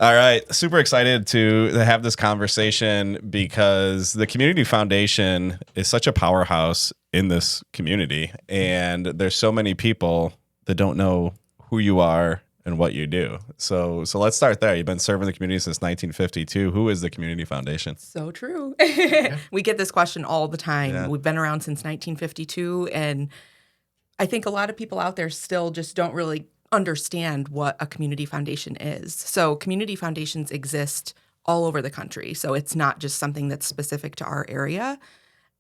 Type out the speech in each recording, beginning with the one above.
All right. Super excited to have this conversation because the Community Foundation is such a powerhouse in this community. And there's so many people that don't know who you are and what you do. So let's start there. You've been serving the community since 1952. Who is the Community Foundation? So true. We get this question all the time. Yeah. We've been around since 1952. And I think a lot of people out there still just don't really understand what a community foundation is. So community foundations exist all over the country. So it's not just something that's specific to our area.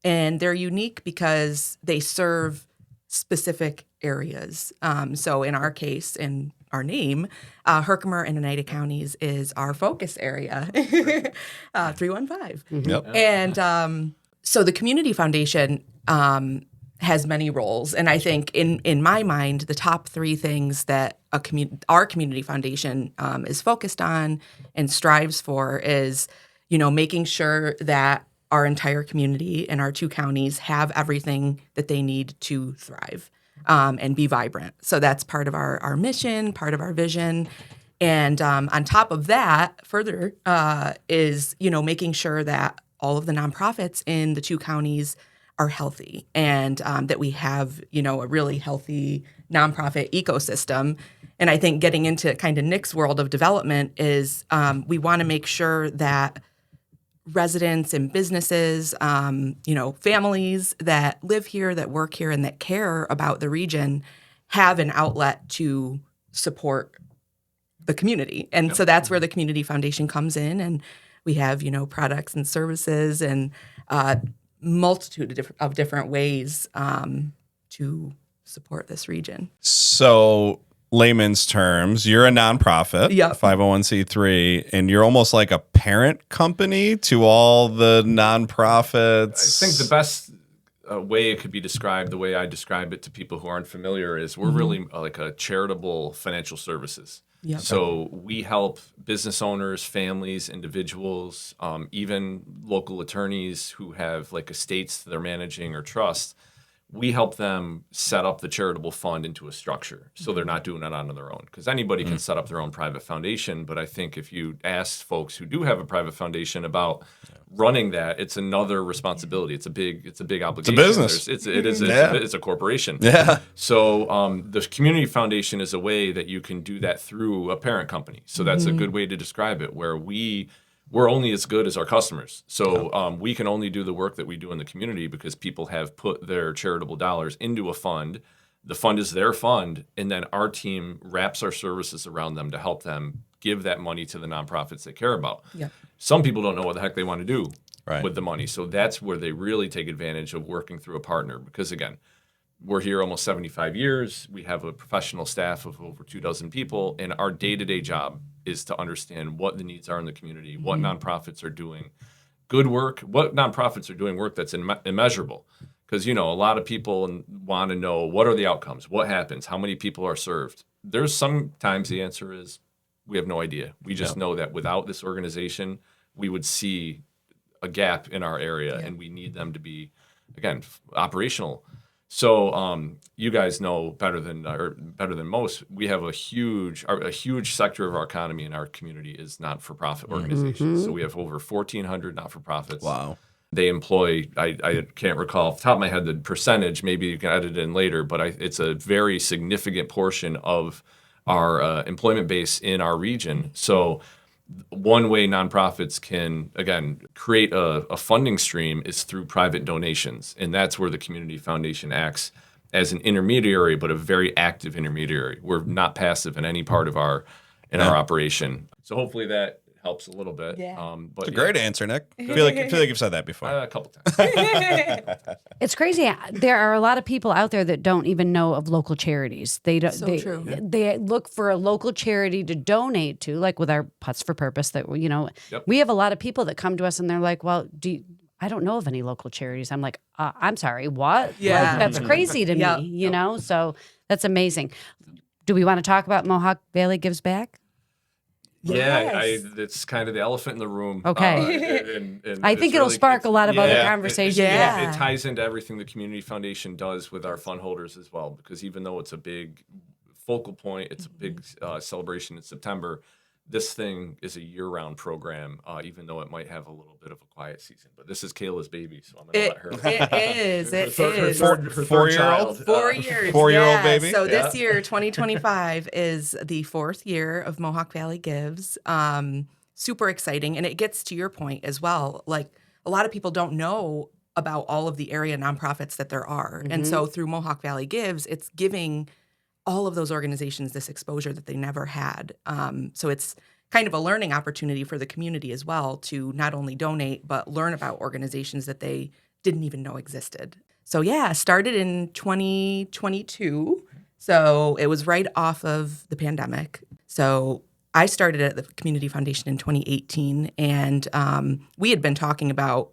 And they're unique because they serve specific areas. So in our case, in our name, Herkimer and Oneida counties is our focus area, 315. Yep. And so the community foundation has many roles. And I think in my mind, the top three things that our community foundation is focused on and strives for is, making sure that our entire community and our two counties have everything that they need to thrive and be vibrant. So that's part of our mission, part of our vision. And on top of that, further is, making sure that all of the nonprofits in the two counties are healthy and that we have, a really healthy nonprofit ecosystem. And I think getting into kind of Nick's world of development is we want to make sure that residents and businesses, families that live here, that work here, and that care about the region have an outlet to support the community. And so that's where the Community Foundation comes in. And we have, products and services and multitude of different ways to support this region. So layman's terms, you're a nonprofit, Yep. 501c3, and you're almost like a parent company to all the nonprofits. I think the best way it could be described, the way I describe it to people who aren't familiar, is we're really like a charitable financial services. Yep. So we help business owners, families, individuals, even local attorneys who have like estates they're managing or trusts. We help them set up the charitable fund into a structure so they're not doing it on their own. Because anybody can set up their own private foundation. But I think if you ask folks who do have a private foundation about running that, it's another responsibility. It's a big obligation. It's a business. It's a corporation. Yeah. So the community foundation is a way that you can do that through a parent company. So that's a good way to describe it, where we're only as good as our customers. So we can only do the work that we do in the community because people have put their charitable dollars into a fund. The fund is their fund, and then our team wraps our services around them to help them give that money to the nonprofits they care about. Yep. Some people don't know what the heck they want to do Right. with the money. So that's where they really take advantage of working through a partner because, again, we're here almost 75 years. We have a professional staff of over 24 people, and our day-to-day job is to understand what the needs are in the community, what nonprofits are doing good work, what nonprofits are doing work that's immeasurable. Because, a lot of people want to know what are the outcomes, what happens, how many people are served. There's sometimes the answer is we have no idea. We just know that without this organization, we would see a gap in our area, and we need them to be, again, operational. So you guys know better than most. We have a huge sector of our economy in our community is not-for-profit organizations. So we have over 1,400 not-for-profits. Wow. They employ, I can't recall off the top of my head the percentage. Maybe you can edit it in later, but it's a very significant portion of our employment base in our region. So one way nonprofits can, again, create a funding stream is through private donations. And that's where the Community Foundation acts as an intermediary, but a very active intermediary. We're not passive in any part of our operation. So hopefully that helps a little bit. Yeah. It's a great answer, Nick. I feel like you've said that before. A couple times. It's crazy. There are a lot of people out there that don't even know of local charities. They don't. True. They look for a local charity to donate to, like with our Putts for Purpose. That Yep. we have a lot of people that come to us and they're like, "Well, I don't know of any local charities." I'm like, "I'm sorry, what? Yeah. Like, that's crazy to Yep. me." So that's amazing. Do we want to talk about Mohawk Valley Gives Back? Yeah, Yes. it's kind of the elephant in the room. Okay. And I think it'll spark a lot of other conversations. Yeah. It ties into everything the Community Foundation does with our fund holders as well, because even though it's a big focal point, it's a big celebration in September, this thing is a year-round program, even though it might have a little bit of a quiet season. But this is Kayla's baby, so I'm going to let her. It is. It is. Her third child. 4 years. 4-year-old baby. So this year, 2025, is the 4th year of Mohawk Valley Gives. Super exciting. And it gets to your point as well. Like, a lot of people don't know about all of the area nonprofits that there are. And so through Mohawk Valley Gives, it's giving all of those organizations this exposure that they never had. So it's kind of a learning opportunity for the community as well to not only donate, but learn about organizations that they didn't even know existed. So yeah, started in 2022. So it was right off of the pandemic. So I started at the Community Foundation in 2018, and we had been talking about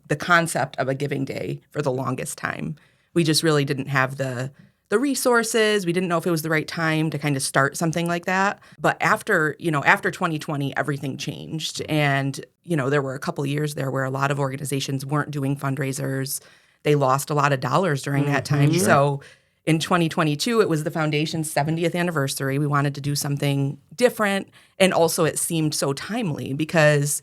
the concept of a giving day for the longest time. We just really didn't have the resources. We didn't know if it was the right time to kind of start something like that. But after 2020, everything changed. And, there were a couple of years there where a lot of organizations weren't doing fundraisers. They lost a lot of dollars during that time. Sure. So in 2022, it was the foundation's 70th anniversary. We wanted to do something different. And also it seemed so timely because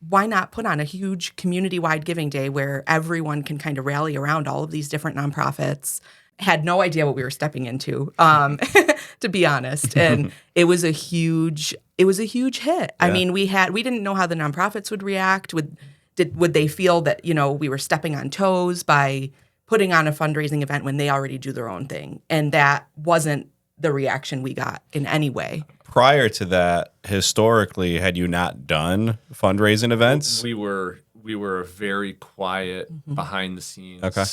why not put on a huge community-wide giving day where everyone can kind of rally around all of these different nonprofits? Had no idea what we were stepping into, to be honest. And it was a huge hit. Yeah. I mean, we didn't know how the nonprofits would react. Would they feel that, we were stepping on toes by putting on a fundraising event when they already do their own thing? And that wasn't the reaction we got in any way. Prior to that, historically, had you not done fundraising events? We were very quiet behind the scenes. Okay.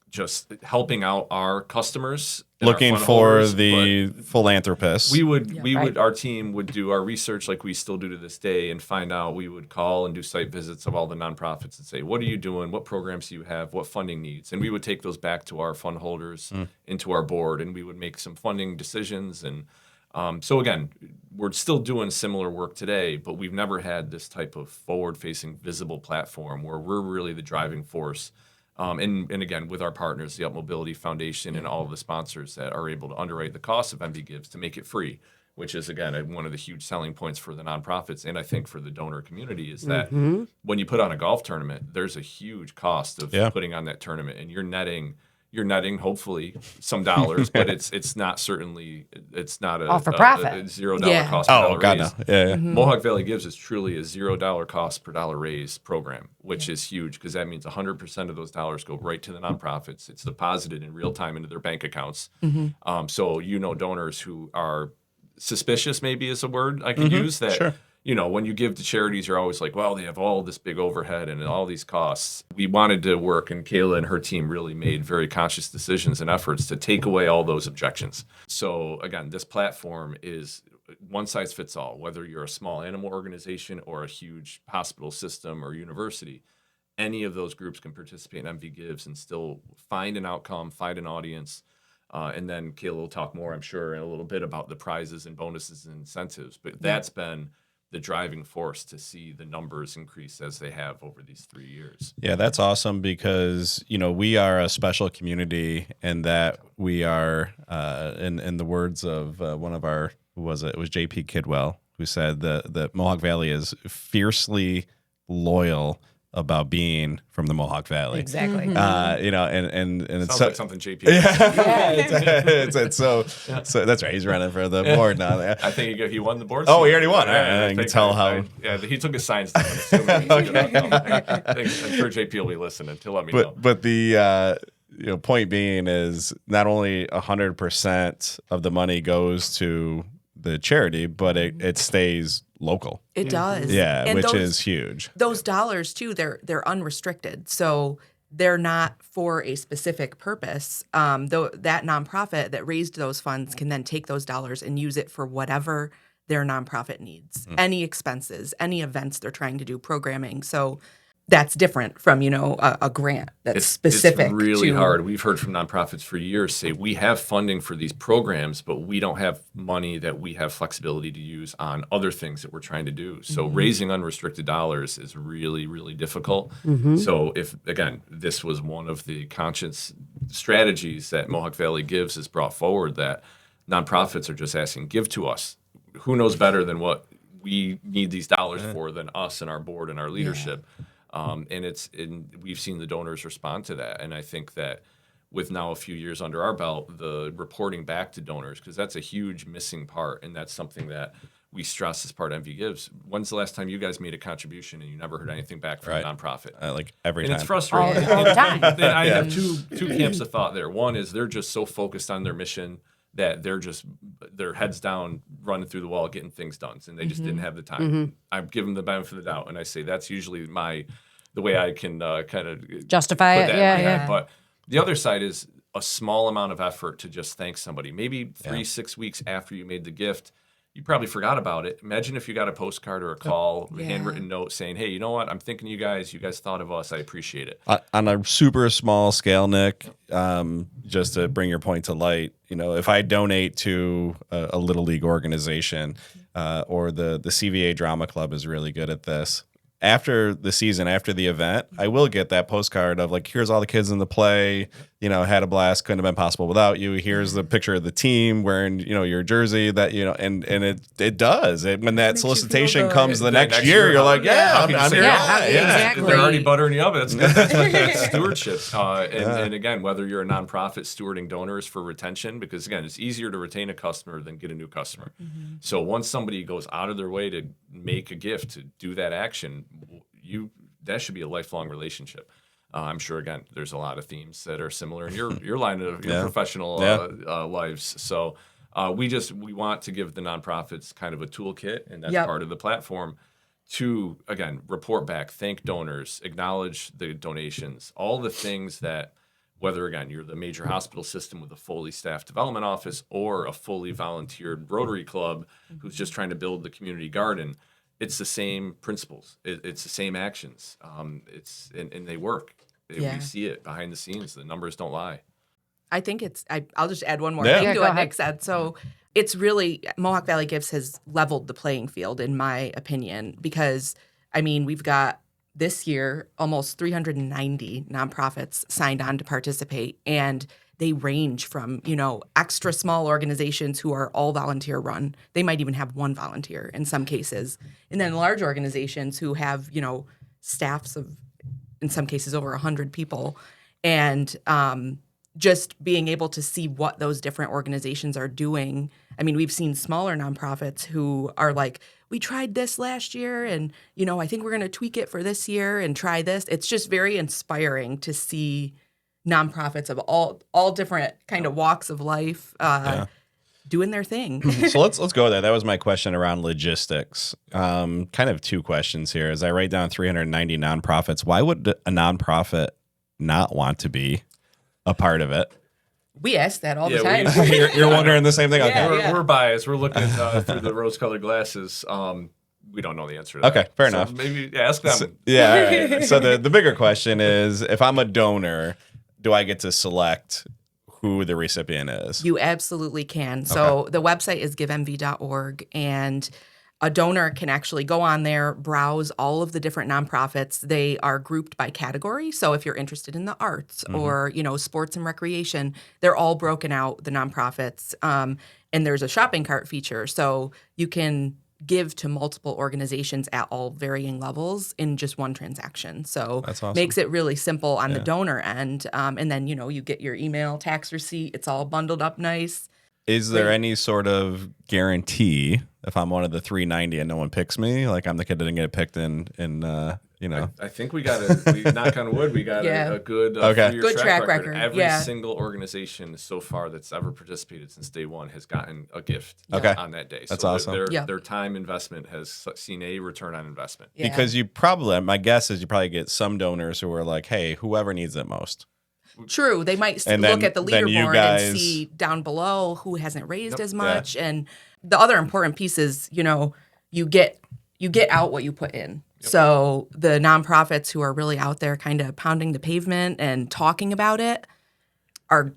Just helping out our customers, looking for the philanthropists. Our team would do our research like we still do to this day and find out. We would call and do site visits of all the nonprofits and say, what are you doing? What programs do you have? What funding needs? And we would take those back to our fund holders, into our board, and we would make some funding decisions. And so again, we're still doing similar work today, but we've never had this type of forward-facing, visible platform where we're really the driving force. And again, with our partners, the Up Mobility Foundation and all of the sponsors that are able to underwrite the cost of MV Gives to make it free, which is, again, one of the huge selling points for the nonprofits and I think for the donor community is that when you put on a golf tournament, there's a huge cost of putting on that tournament, and you're netting hopefully some dollars, but it's not a all for profit. A $0 cost per dollar God, raise. no. Yeah. Mohawk Valley Gives is truly a $0 cost per dollar raise program, which is huge because that means 100% of those dollars go right to the nonprofits. It's deposited in real time into their bank accounts. So donors who are suspicious, maybe is a word I could use, that Sure. When you give to charities, you're always like, well, they have all this big overhead and all these costs. We wanted to work, and Kayla and her team really made very conscious decisions and efforts to take away all those objections. So again, this platform is one size fits all, whether you're a small animal organization or a huge hospital system or university. Any of those groups can participate in MV Gives and still find an outcome, find an audience. And then Kayla will talk more, I'm sure, in a little bit about the prizes and bonuses and incentives. But that's been the driving force to see the numbers increase as they have over these 3 years. Yeah, that's awesome because, we are a special community in that we are, in the words of one of our, it was JP Kidwell, who said that Mohawk Valley is fiercely loyal about being from the Mohawk Valley. Exactly. And it's Sounds like something JP. it's so that's right. He's running for the board now. I think he won the board. Oh, he already won. Yeah, I can tell how. He took his science stuff. I'm sure JP will be listening to let me know. But the point being is not only 100% of the money goes to the charity, but it stays local. It does. Yeah, and which is huge. Those dollars too, they're unrestricted. So they're not for a specific purpose. Though that nonprofit that raised those funds can then take those dollars and use it for whatever their nonprofit needs. Any expenses, any events they're trying to do, programming. So that's different from, a grant that's specific. It's really hard. We've heard from nonprofits for years say we have funding for these programs, but we don't have money that we have flexibility to use on other things that we're trying to do. So raising unrestricted dollars is really, really difficult. So if, again, this was one of the conscious strategies that Mohawk Valley Gives has brought forward, that nonprofits are just asking, give to us. who knows better than what we need these dollars for than us and our board and our leadership. And we've seen the donors respond to that. And I think that with now a few years under our belt, the reporting back to donors, because that's a huge missing part. And that's something that we stress as part of MV Gives. When's the last time you guys made a contribution and you never heard anything back from a nonprofit? Like every And time. it's frustrating. All the time. And I have two camps of thought there. One is they're just so focused on their mission that they're just their heads down, running through the wall, getting things done, and they just didn't have the time. I give them the benefit of the doubt, and I say that's usually the way I can kind of Justify put it. that in Yeah, my yeah. head. But the other side is a small amount of effort to just thank somebody. Maybe 3-6 weeks after you made the gift, you probably forgot about it. Imagine if you got a postcard or a call, a handwritten note saying, hey, you know what? I'm thinking of you guys. You guys thought of us. I appreciate it. On a super small scale, Nick, just to bring your point to light, if I donate to a little league organization or the CVA Drama Club is really good at this. After the season, after the event, I will get that postcard of like, here's all the kids in the play, had a blast, couldn't have been possible without you. Here's the picture of the team wearing, your jersey that, and it does. When that solicitation comes the next year, you're like, I'm your guy. Exactly. They're already buttering you up. That's stewardship. And again, whether you're a nonprofit stewarding donors for retention, because again, it's easier to retain a customer than get a new customer. So once somebody goes out of their way to make a gift, to do that action, that should be a lifelong relationship. I'm sure, again, there's a lot of themes that are similar in your line of your professional lives. So we want to give the nonprofits kind of a toolkit, and that's part of the platform to, again, report back, thank donors, acknowledge the donations, all the things that, whether, again, you're the major hospital system with a fully staffed development office or a fully volunteered Rotary Club who's just trying to build the community garden, it's the same principles. It's the same actions. And they work. We see it behind the scenes. The numbers don't lie. I think I'll just add one more thing to go what ahead. Nick said. So it's really, Mohawk Valley Gives has leveled the playing field, in my opinion, because, we've got this year almost 390 nonprofits signed on to participate, and they range from, extra small organizations who are all volunteer run. They might even have one volunteer in some cases. And then large organizations who have, staffs of, in some cases, over 100 people. And just being able to see what those different organizations are doing. We've seen smaller nonprofits who are like, we tried this last year and, I think we're going to tweak it for this year and try this. It's just very inspiring to see nonprofits of all different kind of walks of life doing their thing. So let's go there. That was my question around logistics. Kind of two questions here. As I write down 390 nonprofits, why would a nonprofit not want to be a part of it? We ask that all the time. You're wondering the same thing? Okay. We're biased. We're looking through the rose-colored glasses. We don't know the answer to that. Okay, fair enough. Maybe ask them. So, all right. So the bigger question is, if I'm a donor, do I get to select who the recipient is? You absolutely can. So the website is givemv.org, and a donor can actually go on there, browse all of the different nonprofits. They are grouped by category. So if you're interested in the arts or, sports and recreation, they're all broken out, the nonprofits. And there's a shopping cart feature. So you can give to multiple organizations at all varying levels in just one transaction. So that's awesome. Makes it really simple on the donor end. And then, you get your email, tax receipt. It's all bundled up nice. Is there any sort of guarantee if I'm one of the 390 and no one picks me, like I'm the kid that didn't get picked in I think we knock on wood, we got a good good track record. Every single organization so far that's ever participated since day one has gotten a gift on that day. That's so awesome. Their time investment has seen a return on investment. Yeah. Because my guess is you probably get some donors who are like, hey, whoever needs it most. True. They might look at the leaderboard and see down below who hasn't raised as much. Yeah. And the other important piece is, you get out what you put in. Yep. So the nonprofits who are really out there kind of pounding the pavement and talking about it are,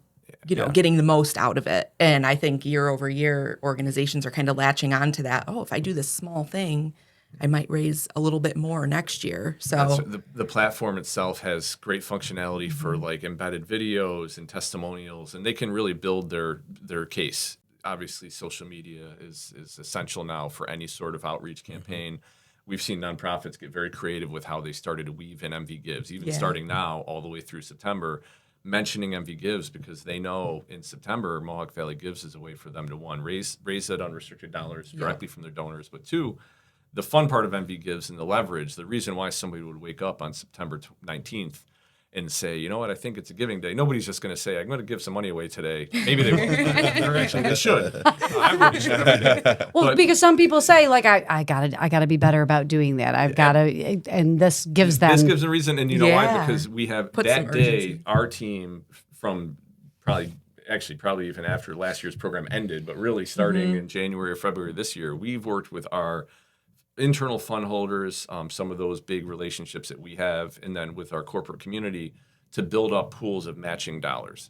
getting the most out of it. And I think year over year, organizations are kind of latching on to that. Oh, if I do this small thing, I might raise a little bit more next year. So the platform itself has great functionality for like embedded videos and testimonials, and they can really build their case. obviously social media is essential now for any sort of outreach campaign. We've seen nonprofits get very creative with how they started to weave in MV Gives, even starting now all the way through September, mentioning MV Gives because they know in September, Mohawk Valley Gives is a way for them to, one, raise that unrestricted dollars directly from their donors, but two, the fun part of MV Gives and the leverage, the reason why somebody would wake up on September 19th and say, you know what, I think it's a giving day. Nobody's just going to say, I'm going to give some money away today. Maybe they will. Actually, they should. I would do that every day. Well, because some people say, like, I gotta be better about doing that. I've got to, and this gives them. This gives a reason, and you know why? Because we have Put that some day, urgency. our team from probably even after last year's program ended, but really starting in January or February this year, we've worked with our internal fund holders, some of those big relationships that we have, and then with our corporate community to build up pools of matching dollars.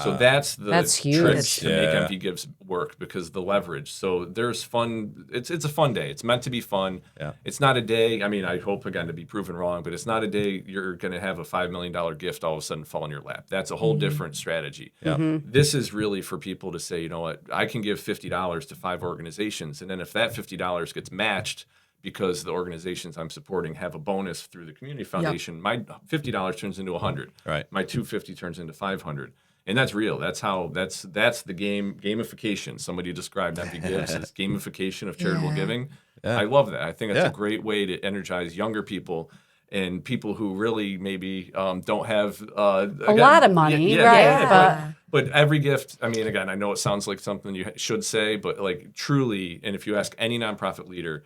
So that's huge. trick to make MV Gives work because the leverage. So there's fun. It's a fun day. It's meant to be fun. Yeah. It's not a day. I mean, I hope again to be proven wrong, but it's not a day you're going to have a $5 million gift all of a sudden fall in your lap. That's a whole different strategy. Yeah. This is really for people to say, you know what, I can give $50 to 5 organizations, and then if that $50 gets matched because the organizations I'm supporting have a bonus through the community foundation, my $50 turns into $100. Right. My $250 turns into $500. And that's real. That's the gamification. Somebody described MV Gives as gamification of charitable giving. Yeah. I love that. I think that's a great way to energize younger people and people who really maybe don't have a lot of money, right? But every gift, I mean, again, I know it sounds like something you should say, but like truly, and if you ask any nonprofit leader,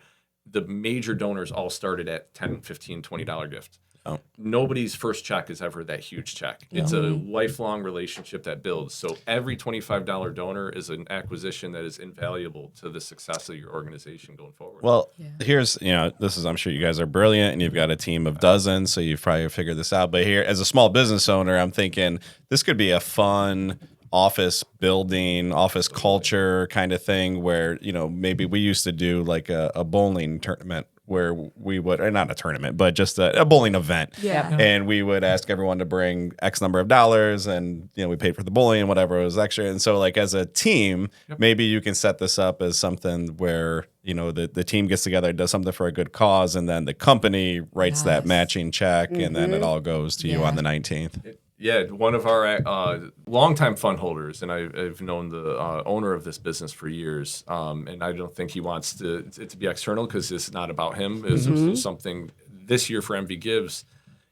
the major donors all started at $10, $15, $20 gift. Oh. Nobody's first check is ever that huge check. It's a lifelong relationship that builds. So every $25 donor is an acquisition that is invaluable to the success of your organization going forward. Well, here's, I'm sure you guys are brilliant and you've got a team of dozens, so you've probably figured this out. But here, as a small business owner, I'm thinking this could be a fun office building, office culture kind of thing where, maybe we used to do like a bowling tournament where we would, or not a tournament, but just a bowling event. Yeah. And we would ask everyone to bring X number of dollars and, we paid for the bowling and whatever was extra. And so like as a team, maybe you can set this up as something where, the team gets together, does something for a good cause, and then the company writes that matching check and then it all goes to you on the 19th. Yeah, one of our longtime fund holders, and I've known the owner of this business for years, and I don't think he wants it to be external because it's not about him. It's something this year for MV Gives.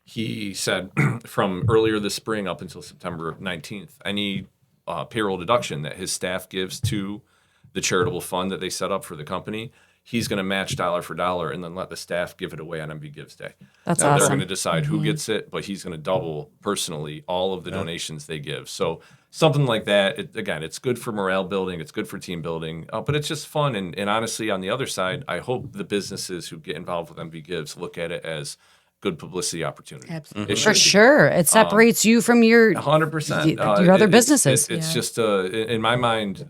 He said from earlier this spring up until September 19th, any payroll deduction that his staff gives to the charitable fund that they set up for the company, he's going to match dollar for dollar and then let the staff give it away on MV Gives Day. That's awesome. They're going to Mm-hmm. decide who gets it, but he's going to double personally all of the donations they give. So something like that, it's good for morale building, it's good for team building, but it's just fun. And honestly, on the other side, I hope the businesses who get involved with MV Gives look at it as good publicity opportunity. Absolutely. For sure. It separates you from your 100%. your other businesses. It's just, in my mind,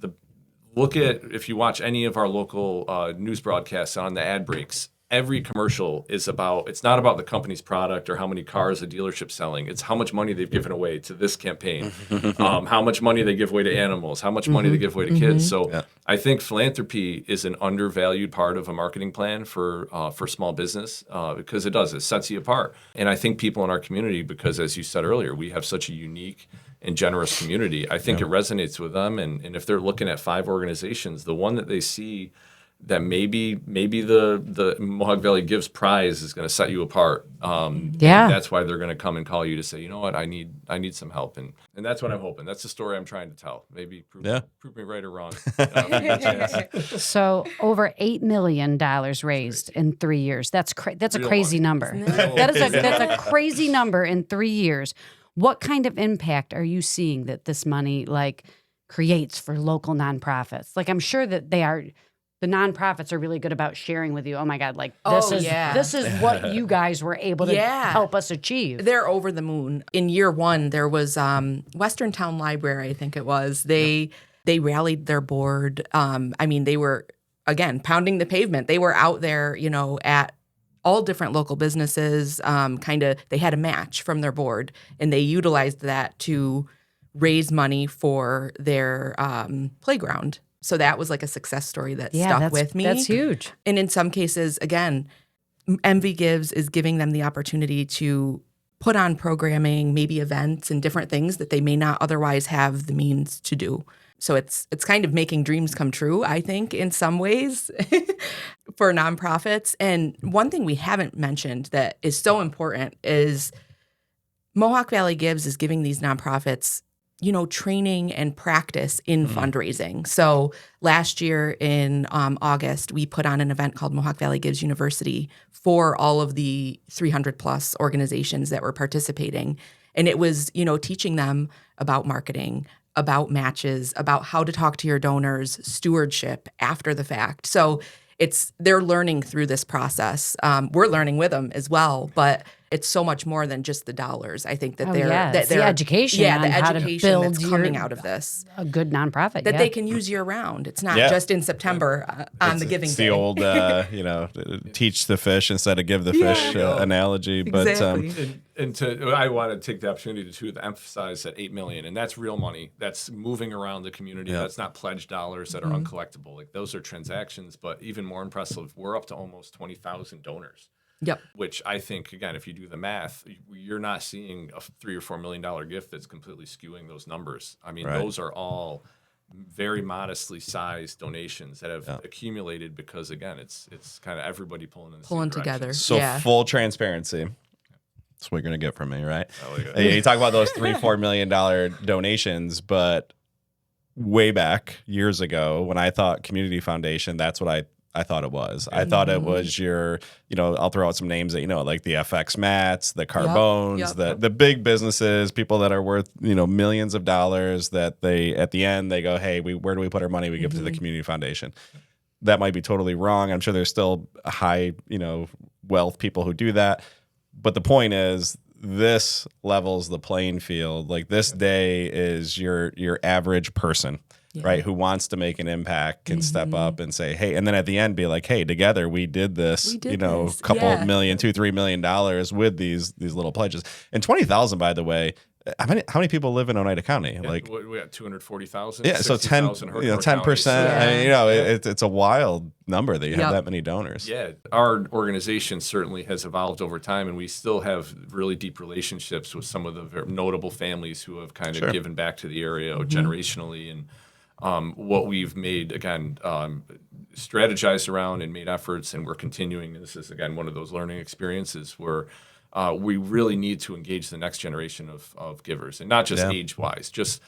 look at, if you watch any of our local news broadcasts on the ad breaks, every commercial is it's not about the company's product or how many cars a dealership's selling. It's how much money they've given away to this campaign, how much money they give away to animals, how much money they give away to kids. So I think philanthropy is an undervalued part of a marketing plan for small business because it sets you apart. And I think people in our community, because as you said earlier, we have such a unique and generous community, I think it resonates with them. And if they're looking at 5 organizations, the one that they see that maybe the Mohawk Valley Gives prize is going to set you apart. That's why they're going to come and call you to say, you know what, I need some help. And that's what I'm hoping. That's the story I'm trying to tell. Maybe prove me right or wrong. So over $8 million raised in 3 years. That's a crazy number. That's a crazy number in 3 years. What kind of impact are you seeing that this money creates for local nonprofits? I'm sure that the nonprofits are really good about sharing with you. Oh my God, this is what you guys were able to help us achieve. They're over the moon. In year 1, there was Western Town Library, I think it was. They rallied their board. They were, again, pounding the pavement. They were out there, at all different local businesses. They had a match from their board, and they utilized that to raise money for their playground. So that was like a success story that stuck with me. That's huge. And in some cases, again, MV Gives is giving them the opportunity to put on programming, maybe events and different things that they may not otherwise have the means to do. So it's kind of making dreams come true, I think, in some ways for nonprofits. And one thing we haven't mentioned that is so important is Mohawk Valley Gives is giving these nonprofits, training and practice in fundraising. So last year in August, we put on an event called Mohawk Valley Gives University for all of the 300 plus organizations that were participating. And it was, teaching them about marketing, about matches, about how to talk to your donors, stewardship after the fact. So they're learning through this process. We're learning with them as well, but it's so much more than just the dollars. I think that it's the education, the on how to education build that's coming out of this, a good nonprofit that they can use year round. It's not just in September on the giving it's day. the old, teach the fish instead of give the fish analogy. Exactly. But I want to take the opportunity to emphasize that $8 million, and that's real money. That's moving around the community. Yeah. That's not pledged dollars that are uncollectible. Like those are transactions, but even more impressive, we're up to almost 20,000 donors. Yep. Which I think, again, if you do the math, you're not seeing a $3 or $4 million gift that's completely skewing those numbers. I mean, those are all very modestly sized donations that have accumulated because, again, it's kind of everybody pulling together. So full transparency. That's what you're going to get from me, right? You talk about those $3-4 million donations, but way back years ago when I thought community foundation, that's what I thought it was. I thought it was your, I'll throw out some names that like the FX Mats, the Carbones, the big businesses, people that are worth, millions of dollars that they, at the end, they go, hey, where do we put our money? We give it to the community foundation. That might be totally wrong. I'm sure there's still high, wealth people who do that. But the point is, this levels the playing field. Like this day is your average person. Right, who wants to make an impact can step up and say, hey, and then at the end be like, hey, together we did this, couple million, $2-3 million with these little pledges. And 20,000, by the way, how many people live in Oneida County? Yeah, like we got 240,000. Yeah, so 10%. It's a wild number that you have that many donors. Yeah, our organization certainly has evolved over time, and we still have really deep relationships with some of the very notable families who have kind of given back to the area generationally. And what we've made, again, strategized around and made efforts, and we're continuing. This is, again, one of those learning experiences where we really need to engage the next generation of givers, and not just age-wise, just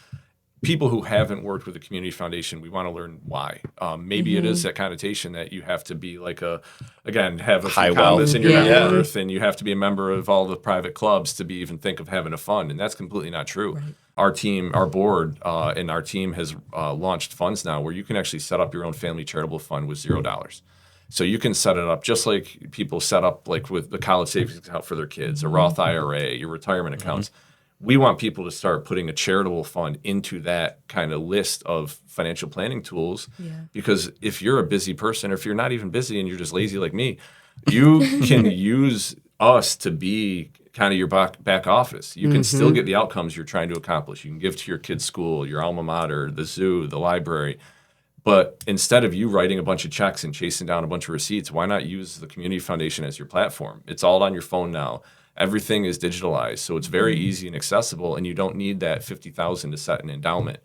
people who haven't worked with the community foundation. We want to learn why. Maybe it is that connotation that you have to be like have a high wealth in your net worth, and you have to be a member of all the private clubs to even think of having a fund, and that's completely not true. Right. Our team, our board, and our team has launched funds now where you can actually set up your own family charitable fund with $0. So you can set it up just like people set up like with the college savings account for their kids, a Roth IRA, your retirement accounts. We want people to start putting a charitable fund into that kind of list of financial planning tools because if you're a busy person, or if you're not even busy and you're just lazy like me, you can use us to be kind of your back office. You can still get the outcomes you're trying to accomplish. You can give to your kid's school, your alma mater, the zoo, the library. But instead of you writing a bunch of checks and chasing down a bunch of receipts, why not use the community foundation as your platform? It's all on your phone now. Everything is digitalized, so it's very easy and accessible, and you don't need that $50,000 to set an endowment.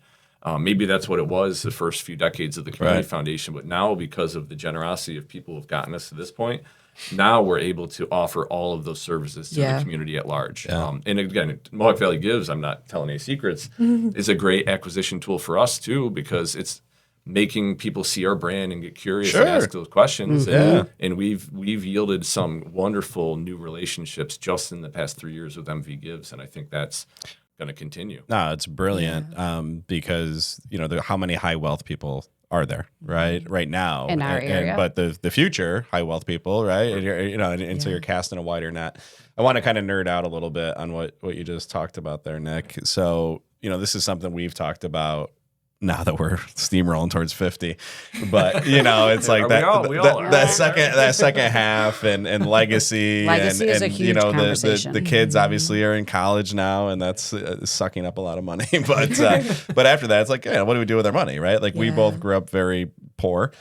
Maybe that's what it was the first few decades of the community foundation, but now because of the generosity of people who have gotten us to this point, now we're able to offer all of those services to the community at large. And again, Mohawk Valley Gives, I'm not telling any secrets, is a great acquisition tool for us too, because it's making people see our brand and get curious and ask those questions. And we've yielded some wonderful new relationships just in the past 3 years with MV Gives, and I think that's going to continue. No, it's brilliant because how many high wealth people are there right now in our area, but the future high wealth people, right? And you're, so you're casting a wider net. I want to kind of nerd out a little bit on what you just talked about there, Nick. So this is something we've talked about now that we're steamrolling towards 50. But it's like We all are. that second half and legacy. Legacy is a and huge conversation. the kids obviously are in college now, and that's sucking up a lot of money. But after that, it's like, what do we do with our money, right? Like we both grew up very poor.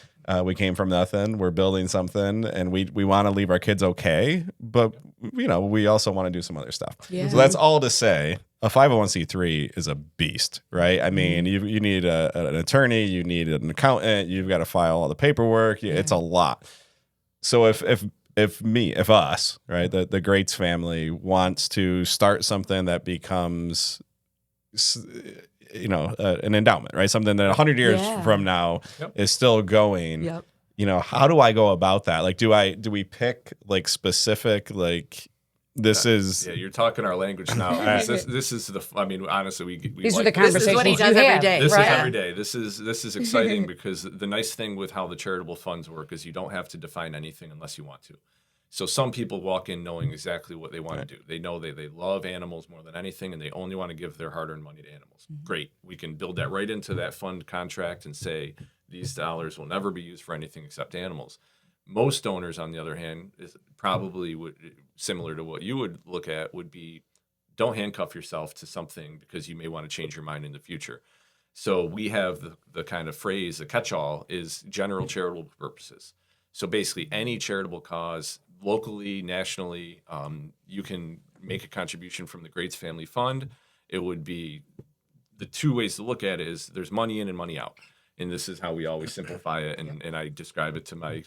We came from nothing. We're building something, and we want to leave our kids okay, but we also want to do some other stuff. Yeah. So that's all to say, a 501c3 is a beast, right? I mean, you need an attorney, you need an accountant, you've got to file all the paperwork. It's a lot. So if us, right, the Greats family wants to start something that becomes an endowment, right? Something that 100 years from now is still going. Yep. How do I go about that? Like, do we pick like specific, like this is? Yeah, you're talking our language now. This is honestly, we These are like the this. conversations. This is what he does you every have. day. This right? is every day. This is exciting because the nice thing with how the charitable funds work is you don't have to define anything unless you want to. So some people walk in knowing exactly what they want to do. They know they love animals more than anything, and they only want to give their hard-earned money to animals. Great. We can build that right into that fund contract and say these dollars will never be used for anything except animals. Most donors, on the other hand, is probably similar to what you would look at would be, don't handcuff yourself to something because you may want to change your mind in the future. So we have the kind of phrase, the catch-all is general charitable purposes. So basically any charitable cause, locally, nationally, you can make a contribution from the Greats Family Fund. It would be the two ways to look at it is there's money in and money out. And this is how we always simplify it. And I describe it to my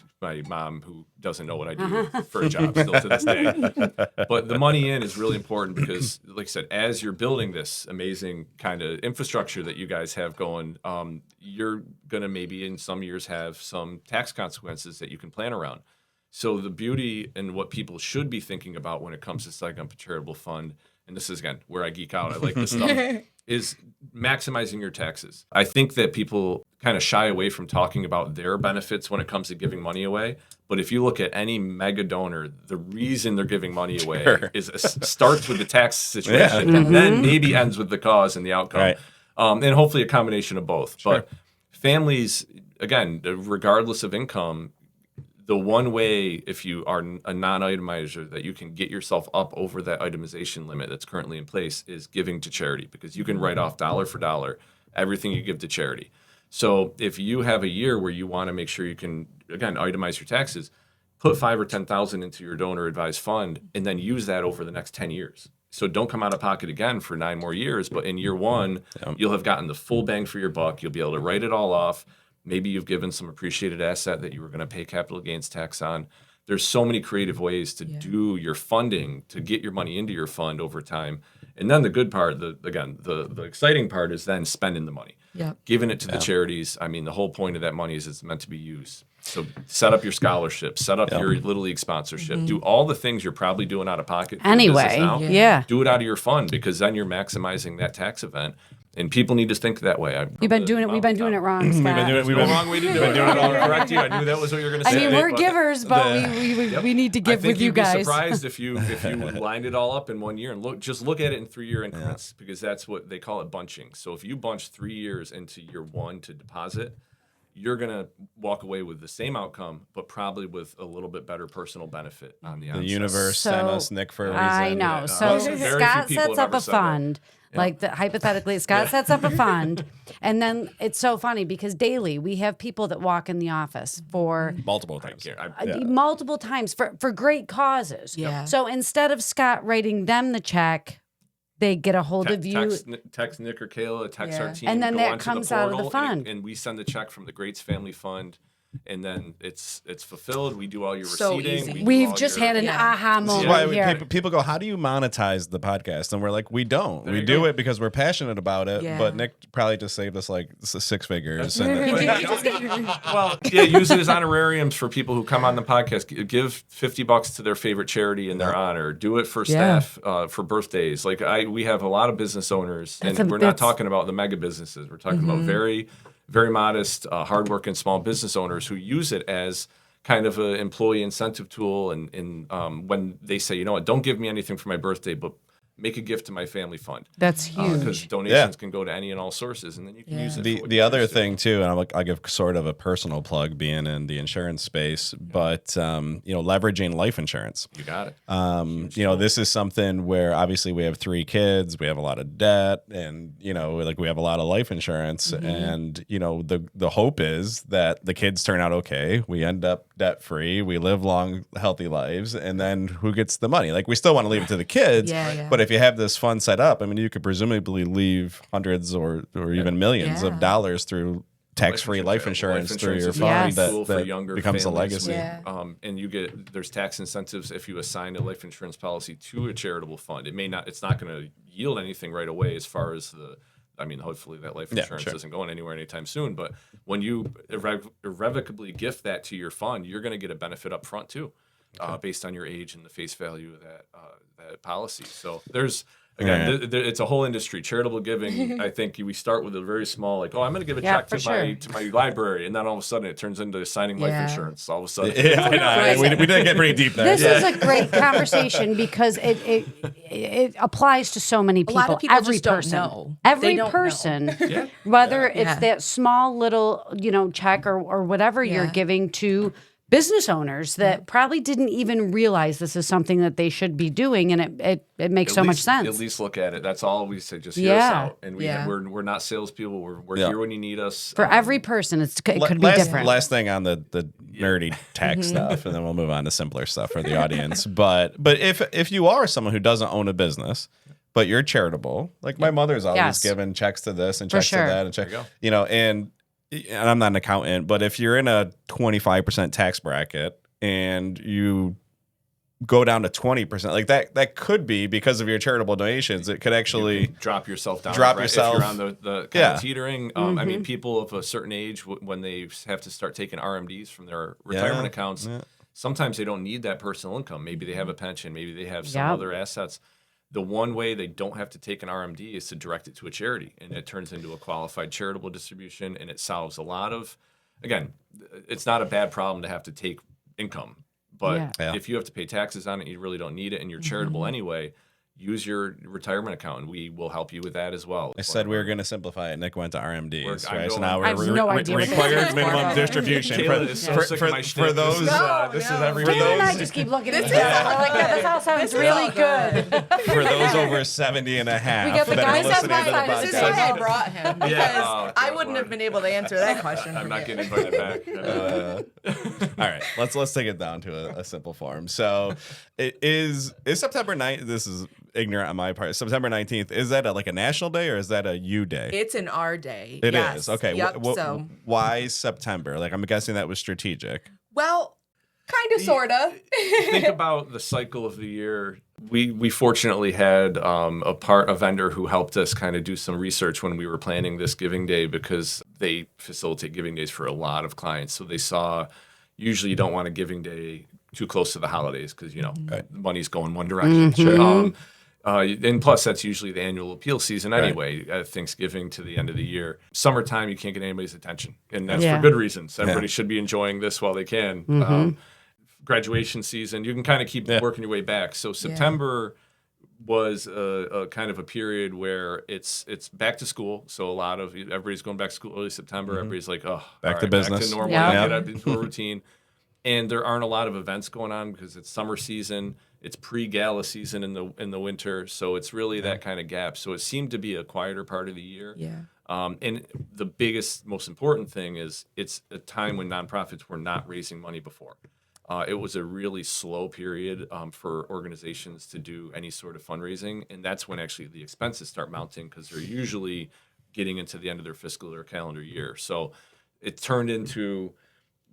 mom, who doesn't know what I do for a job still to this day. But the money in is really important because, like I said, as you're building this amazing kind of infrastructure that you guys have going, you're going to maybe in some years have some tax consequences that you can plan around. So the beauty and what people should be thinking about when it comes to setting up a charitable fund, and this is, again, where I geek out, I like this stuff, is maximizing your taxes. I think that people kind of shy away from talking about their benefits when it comes to giving money away. But if you look at any mega donor, the reason they're giving money away starts with the tax situation and then maybe ends with the cause and the outcome. Right. And hopefully a combination of both. Sure. But families, again, regardless of income, the one way, if you are a non-itemizer, that you can get yourself up over that itemization limit that's currently in place is giving to charity, because you can write off dollar for dollar everything you give to charity. So if you have a year where you want to make sure you can, again, itemize your taxes, put $5,000 or $10,000 into your donor advised fund and then use that over the next 10 years. So don't come out of pocket again for 9 more years, but in year one, you'll have gotten the full bang for your buck. You'll be able to write it all off. Maybe you've given some appreciated asset that you were going to pay capital gains tax on. There's so many creative ways to do your funding, to get your money into your fund over time. And then the good part, the exciting part is then spending the money. Giving it to the charities. I mean, the whole point of that money is it's meant to be used. So set up your scholarship, set up your Little League sponsorship, do all the things you're probably doing out of pocket for your business now. Do it out of your fund, because then you're maximizing that tax event. And people need to think that way. We've been doing it wrong, Scott. We've been wrong way to do it. Doing it all correct. I knew that was what you were going to say. I mean, we're givers, but we need to give with you guys. I think you'd be surprised if you lined it all up in 1 year and look at it in 3-year increments, because that's what they call it, bunching. So if you bunch 3 years into year one to deposit, you're going to walk away with the same outcome, but probably with a little bit better personal benefit on the onset. The universe sent us Nick for a reason. I know. So Scott sets up a fund. Like hypothetically, Scott sets up a fund, and then it's so funny because daily we have people that walk in the office for multiple times for great causes. So instead of Scott writing them the check, they get a hold of you. Text Nick or Kayla, text our team, and then go that comes out of the fund, and we send the check from the Greats Family Fund. And then it's fulfilled. We do all your so receipting. Easy. We've just had an aha moment here. People go, how do you monetize the podcast? And we're like, we don't. We do it because we're passionate about it. But Nick probably just saved us like 6 figures. Well, use it as honorariums for people who come on the podcast. Give $50 to their favorite charity in their honor. Do it for staff for birthdays. Like we have a lot of business owners, and we're not talking about the mega businesses. We're talking about very modest, hardworking small business owners who use it as kind of an employee incentive tool. And when they say, you know what, don't give me anything for my birthday, but make a gift to my family fund. That's huge. Because donations can go to any and all sources, and then you can use it. The other thing too, and I'll give sort of a personal plug, being in the insurance space, but leveraging life insurance. You got it. This is something where obviously we have 3 kids, we have a lot of debt, and we have a lot of life insurance, and the hope is that the kids turn out okay, we end up debt free, we live long, healthy lives, and then who gets the money? Like, we still want to leave it to the kids, but if you have this fund set up, I mean, you could presumably leave hundreds or even millions of dollars through tax-free life insurance through your fund that becomes a legacy. And there's tax incentives if you assign a life insurance policy to a charitable fund. It's not going to yield anything right away as far as hopefully that life insurance isn't going anywhere anytime soon. But when you irrevocably gift that to your fund, you're going to get a benefit up front too, based on your age and the face value of that policy. So there's it's a whole industry. Charitable giving, I think we start with a very small, I'm going to give a check to my library, and then all of a sudden it turns into signing life insurance. All of a sudden, we did get pretty deep there. This is a great conversation because it applies to so many people. A lot of people every just person, don't know. every They don't person, know. whether it's that small little check or whatever you're giving to business owners that probably didn't even realize this is something that they should be doing, and it makes much sense. At least look at it. That's all we say. Just hear us out, and we're not salespeople. We're here when you need us. For every person, it could be different. Last thing on the nerdy tech stuff, and then we'll move on to simpler stuff for the audience. But if you are someone who doesn't own a business, but you're charitable, like my mother's always given checks to this and checks to that, and and I'm not an accountant, but if you're in a 25% tax bracket and you go down to 20%, like that could be because of your charitable donations. It could actually drop yourself down. If yourself. you're on the kind of teetering. I mean, people of a certain age, when they have to start taking RMDs from their retirement accounts, sometimes they don't need that personal income. Maybe they have a pension. Maybe they have some other assets. The one way they don't have to take an RMD is to direct it to a charity, and it turns into a qualified charitable distribution, and it solves a lot of, again, it's not a bad problem to have to take income, but if you have to pay taxes on it, you really don't need it, and you're charitable anyway, use your retirement account, and we will help you with that as well. I said we were going to simplify it. Nick went to RMDs, right? So now I we're have no idea. required minimum distribution for those. This is everybody. Kayla and I just keep looking at each other like that. This all sounds really good. For those over 70 and a half. We got the guys on my side. This is why I brought him, because I wouldn't have been able to answer that question. I'm not getting invited back. All right, let's take it down to a simple form. So, it is September 9th. This is ignorant on my part. September 19th. Is that a national day, or is that a you day? It's an R day. It is. Okay. Yep, why September? I'm guessing that was strategic. Well, kind of, sort of. Think about the cycle of the year. We fortunately had a vendor who helped us kind of do some research when we were planning this Giving Day, because they facilitate Giving Days for a lot of clients. So they saw, usually you don't want a Giving Day too close to the holidays because, money's going one direction. And plus, that's usually the annual appeal season anyway, Thanksgiving to the end of the year. Summertime, you can't get anybody's attention, and that's for good reasons. Everybody should be enjoying this while they can. Graduation season, you can kind of keep working your way back. So September was a kind of a period where it's back to school. So everybody's going back to school early September. Everybody's like, back to business, back to normal, get up into a routine. And there aren't a lot of events going on because it's summer season. It's pre-gala season in the winter, so it's really that kind of gap. So it seemed to be a quieter part of the year. And the biggest, most important thing is it's a time when nonprofits were not raising money before. It was a really slow period for organizations to do any sort of fundraising, and that's when actually the expenses start mounting because they're usually getting into the end of their fiscal or calendar year. So it turned into...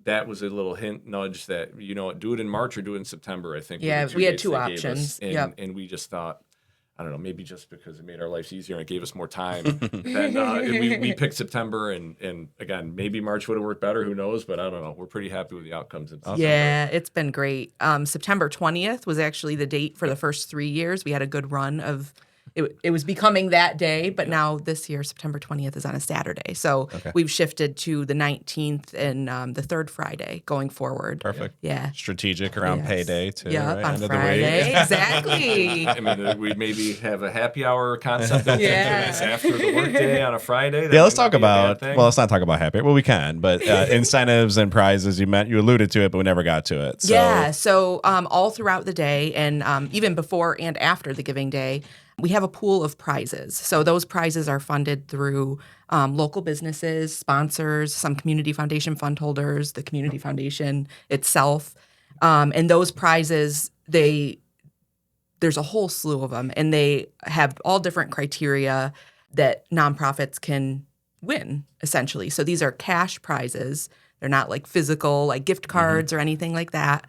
That was a little nudge that, do it in March or do it in September, I think. Yeah, we had 2 options. And we just thought, I don't know, maybe just because it made our lives easier and it gave us more time. Then we picked September, and again, maybe March would have worked better. Who knows? But I don't know. We're pretty happy with the outcomes. Yeah, it's been great. September 20th was actually the date for the first 3 years. We had a good run of it was becoming that day, but now this year, September 20th is on a Saturday. So we've shifted to the 19th and the third Friday going forward. Perfect. Yeah. Strategic around payday too. Yeah, right? on End Friday. of the week. Exactly. I mean, we maybe have a happy hour concept of Yeah. this after the workday on a Friday. That Yeah, let's might not talk be a bad about. thing. Well, let's not talk about happy. Well, we can, but incentives and prizes. You alluded to it, but we never got to it. So. Yeah. So all throughout the day and even before and after the giving day, we have a pool of prizes. So those prizes are funded through local businesses, sponsors, some community foundation fund holders, the community foundation itself. And those prizes, there's a whole slew of them, and they have all different criteria that nonprofits can win, essentially. So these are cash prizes. They're not like physical, like gift cards or anything like that.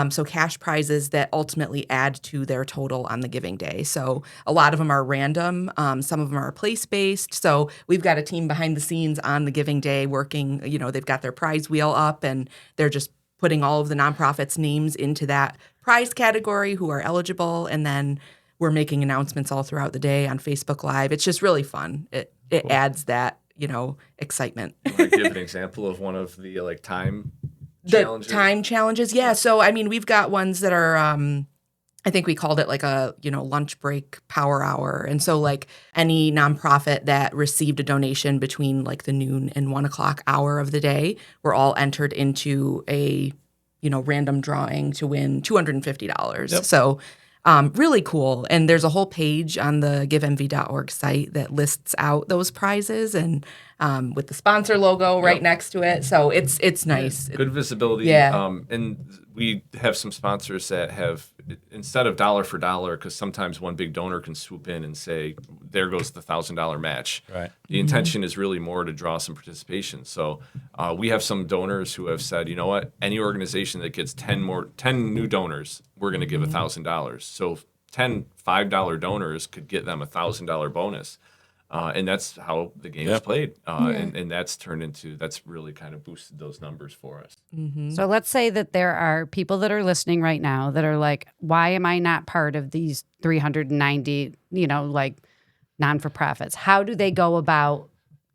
So cash prizes that ultimately add to their total on the giving day. So a lot of them are random. Some of them are place-based. So we've got a team behind the scenes on the giving day working, they've got their prize wheel up and they're just putting all of the nonprofits' names into that prize category who are eligible. And then we're making announcements all throughout the day on Facebook Live. It's just really fun. It adds that, excitement. You want to give an example of one of the time The challenges? time challenges, yeah. So, I mean, we've got ones that are, I think we called it like a, lunch break power hour. And so, like, any nonprofit that received a donation between, like, the noon and 1 o'clock hour of the day were all entered into a, random drawing to win $250. Yep. So, really cool. And there's a whole page on the givemv.org site that lists out those prizes and with the sponsor logo right next to it. So it's nice. Good visibility. Yeah. And we have some sponsors that have, instead of dollar for dollar, because sometimes one big donor can swoop in and say, there goes the $1,000 match. Right. The intention is really more to draw some participation. So we have some donors who have said, you know what, any organization that gets 10 new donors, we're going to give $1,000. So 10 $5 donors could get them $1,000 bonus. And that's how the game is played. And that's really kind of boosted those numbers for us. Mm-hmm. So let's say that there are people that are listening right now that are like, why am I not part of these 390, non-for-profits? How do they go about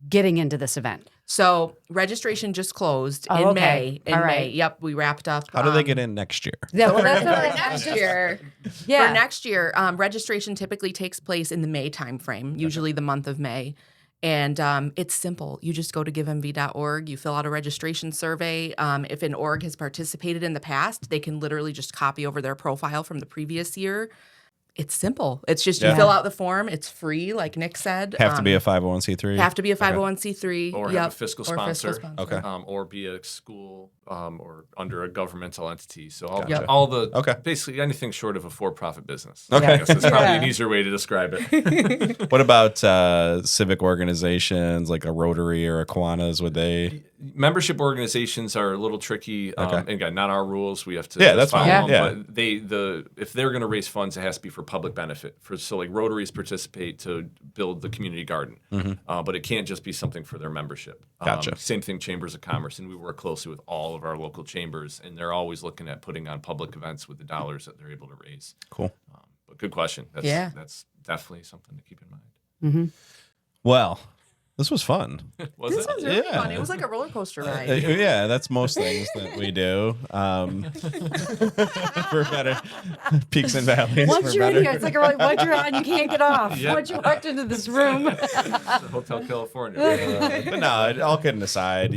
getting into this event? So registration just closed in okay. May. All right. May. Yep, we wrapped up. How do they get in next year? Yeah, well, that's For what I next year? Yeah. For next year, registration typically takes place in the May timeframe, usually the month of May. And it's simple. You just go to givemv.org. You fill out a registration survey. If an org has participated in the past, they can literally just copy over their profile from the previous year. It's simple. It's just you fill out the form. It's free, like Nick said. Have to be a 501c3? Have to be a 501c3. Or have a fiscal sponsor. Okay. Or be a school or under a governmental entity. So Gotcha. all the basically anything short of a for-profit business. Okay. I guess that's probably an easier way to describe it. What about civic organizations like a Rotary or a Kiwanis? Would they? Membership organizations are a little tricky. And again, not our rules. We have to that's follow fine. them. But if they're going to raise funds, it has to be for public benefit. So like Rotaries participate to build the community garden, but it can't just be something for their membership. Gotcha. Same thing, chambers of commerce, and we work closely with all of our local chambers, and they're always looking at putting on public events with the dollars that they're able to raise. Cool. But good question. That's definitely something to keep in mind. Mm-hmm. Well, this was fun. This was really Yeah. fun. It was like a roller coaster ride. Yeah, that's most things that we do. For better peaks and valleys. Once for you're in better. here, it's like once you're on, you can't get off. Yep. Once you walked into this room. It's Hotel California. But no, all kidding aside,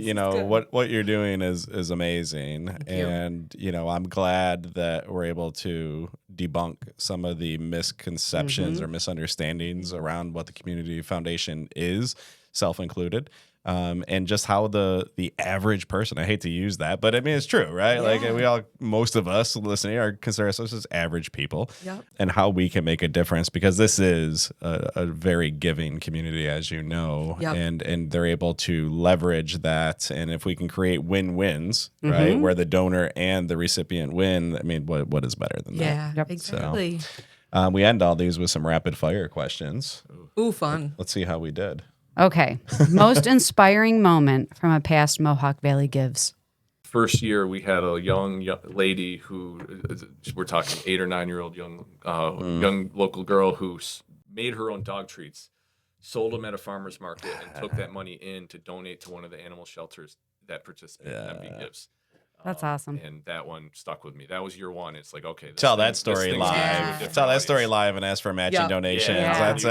what you're doing is amazing, and I'm glad that we're able to debunk some of the misconceptions or misunderstandings around what the community foundation is, self-included, and just how the average person, I hate to use that, but I mean, it's true, right? Yeah. Like most of us listening consider ourselves as average people, Yep. and how we can make a difference, because this is a very giving community, as you know, Yep. and they're able to leverage that. And if we can create win-wins, right, where the donor and the recipient win, I mean, what is better than that? Yeah, Yep. exactly. We end all these with some rapid fire questions. Ooh, fun. Let's see how we did. Okay. Most inspiring moment from a past Mohawk Valley Gives. First year, we had a young lady who, we're talking 8 or 9 year old young local girl who made her own dog treats, sold them at a farmer's market, and took that money in to donate to one of the animal shelters that participate in MV Gives. That's awesome. And that one stuck with me. That was year one. It's like, okay, Tell that story live. Tell that story live and ask for matching donations. That's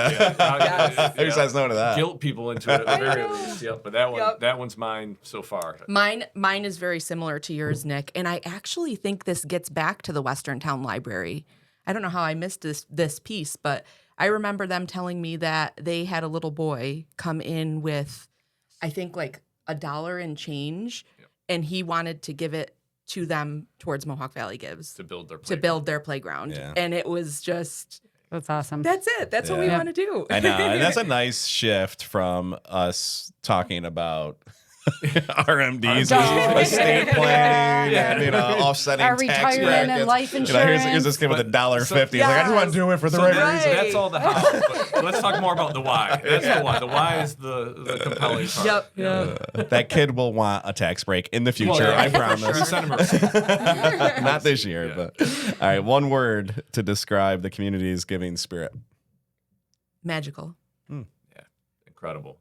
who says no to that? Guilt people into it at the very least. Yep. But that one's mine so far. Mine is very similar to yours, Nick. And I actually think this gets back to the Western Town Library. I don't know how I missed this piece, but I remember them telling me that they had a little boy come in with, I think, like $1 and change. And he wanted to give it to them towards Mohawk Valley Gives to build their playground. Yeah. And it was just, that's awesome. That's it. That's what we want to do. I know. And that's a nice shift from us talking about RMDs, estate planning, and offsetting our tax retirement brackets. and life insurance. Here's this kid with $1.50. He's like, I just want to do it for the right reason. That's all the how. But let's talk more about the why. That's the why. The why is the compelling part. Yep. That kid will want a tax break in the future. I promise. Not this year, but all right. One word to describe the community's giving spirit. Magical. Yeah, incredible.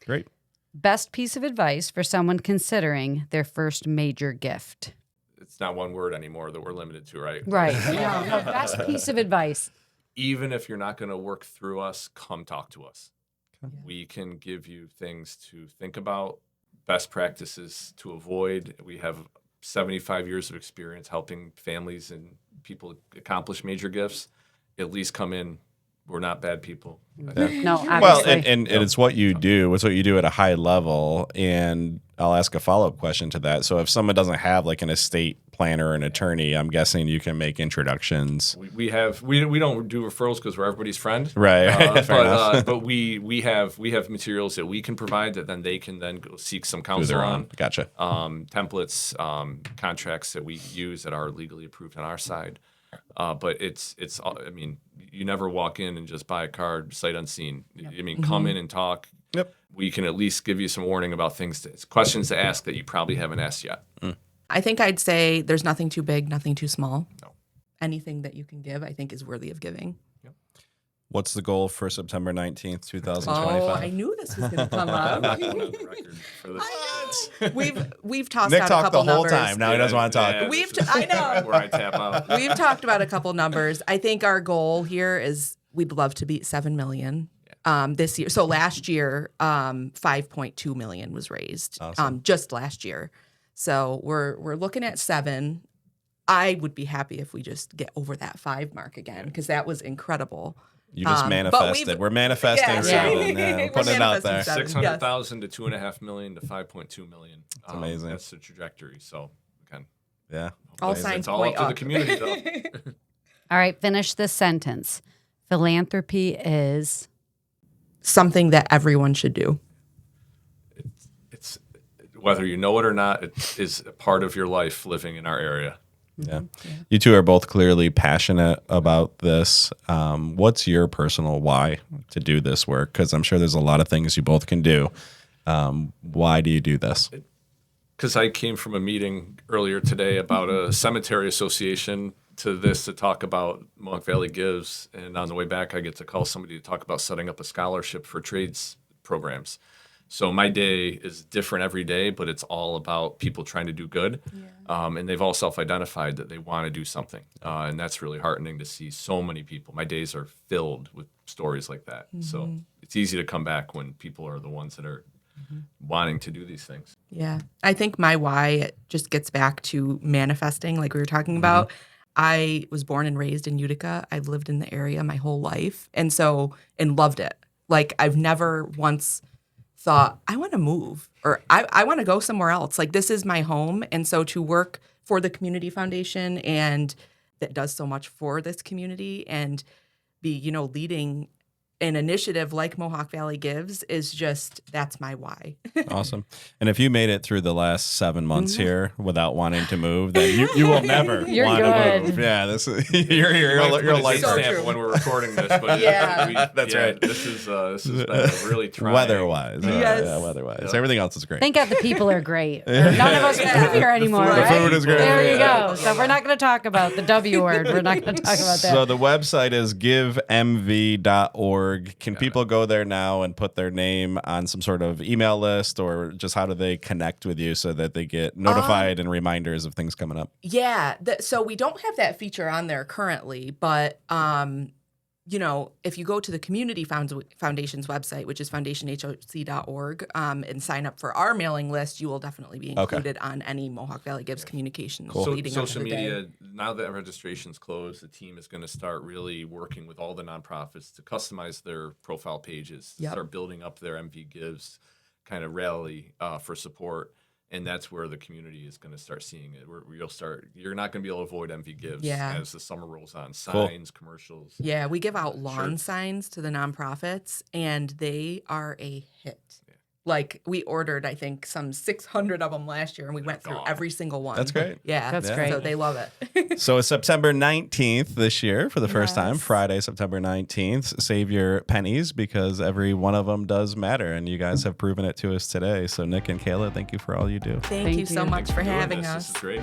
Great. Best piece of advice for someone considering their first major gift. It's not one word anymore that we're limited to, right? Right. Best piece of advice. Even if you're not going to work through us, come talk to us. We can give you things to think about, best practices to avoid. We have 75 years of experience helping families and people accomplish major gifts. At least come in. We're not bad people. No, obviously. Well, and it's what you do. It's what you do at a high level. And I'll ask a follow-up question to that. So if someone doesn't have like an estate planner or an attorney, I'm guessing you can make introductions. We don't do referrals because we're everybody's friend. Right. But we have materials that we can provide that then they can then go seek some counsel on. Gotcha. Templates, contracts that we use that are legally approved on our side. But it's I mean, you never walk in and just buy a card sight unseen. Yep. I mean, come in and talk. Yep. We can at least give you some warning about questions to ask that you probably haven't asked yet. I think I'd say there's nothing too big, nothing too small. No. Anything that you can give, I think, is worthy of giving. What's the goal for September 19th, 2025? Oh, I knew this was going to come up. I'm not going on the record for this. We've tossed Nick out a talked couple the whole numbers. time. Now he doesn't want to talk. I know. Where I tap out. We've talked about a couple numbers. I think our goal here is we'd love to beat 7 million this year. So last year, 5.2 million was raised. Awesome. Just last year. So we're looking at 7. I would be happy if we just get over that 5 mark again because that was incredible. You just manifested. We're manifesting 7. Yeah, putting it out there. 600,000 to 2.5 million to 5.2 million. That's amazing. That's the trajectory. So, again, yeah, all signs it's all point up to up. the community, though. All right, finish this sentence. Philanthropy is something that everyone should do. It's whether you know it or not, it is a part of your life living in our area. Yeah. You two are both clearly passionate about this. What's your personal why to do this work? Because I'm sure there's a lot of things you both can do. Why do you do this? Because I came from a meeting earlier today about a cemetery association to talk about Mohawk Valley Gives. And on the way back, I get to call somebody to talk about setting up a scholarship for trades programs. So my day is different every day, but it's all about people trying to do good. Yeah. And they've all self-identified that they want to do something. And that's really heartening to see so many people. My days are filled with stories like that. Mm-hmm. So it's easy to come back when people are the ones that are wanting to do these things. Yeah. I think my why just gets back to manifesting, like we were talking about. I was born and raised in Utica. I've lived in the area my whole life. And loved it. Like I've never once thought, I want to move or I want to go somewhere else. Like this is my home. And so to work for the Community Foundation and that does so much for this community and be, leading an initiative like Mohawk Valley Gives is just, that's my why. Awesome. And if you made it through the last 7 months here without wanting to move, then you will never You're want good. to move. Yeah, this is you're a life So stamp true. when we're recording this, but Yeah. That's right. This has been a really trying weather-wise. Yes. Yeah, weather-wise. Yep. Everything else is great. Thank God the people are great. None of us live here anymore. food- the right? food is great. There you Yeah. go. So we're not going to talk about the W word. We're not going to talk about that. So the website is givemv.org. Can people go there now and put their name on some sort of email list, or just how do they connect with you so that they get notified and reminders of things coming up? Yeah. So we don't have that feature on there currently, but if you go to the Community Foundation's website, which is foundationhoc.org, and sign up for our mailing list, you will definitely be included on any Mohawk Valley Gives communications leading up to social the day. media, now that registration's closed, the team is going to start really working with all the nonprofits to customize their profile pages, start building up their MV Gives kind of rally for support. And that's where the community is going to start seeing it. Where you're not going to be able to avoid MV Gives as the summer rolls on. Signs, commercials. Yeah, we give out lawn signs to the nonprofits, and they are a hit. Yeah. Like, we ordered, I think, some 600 of them last year, and we went through every single one. That's great. Yeah. That's great. So they love it. So it's September 19th this year for the first time, Friday, September 19th. Save your pennies because every one of them does matter, and you guys have proven it to us today. So Nick and Kayla, thank you for all you do. Thank you so much for having This us. is great.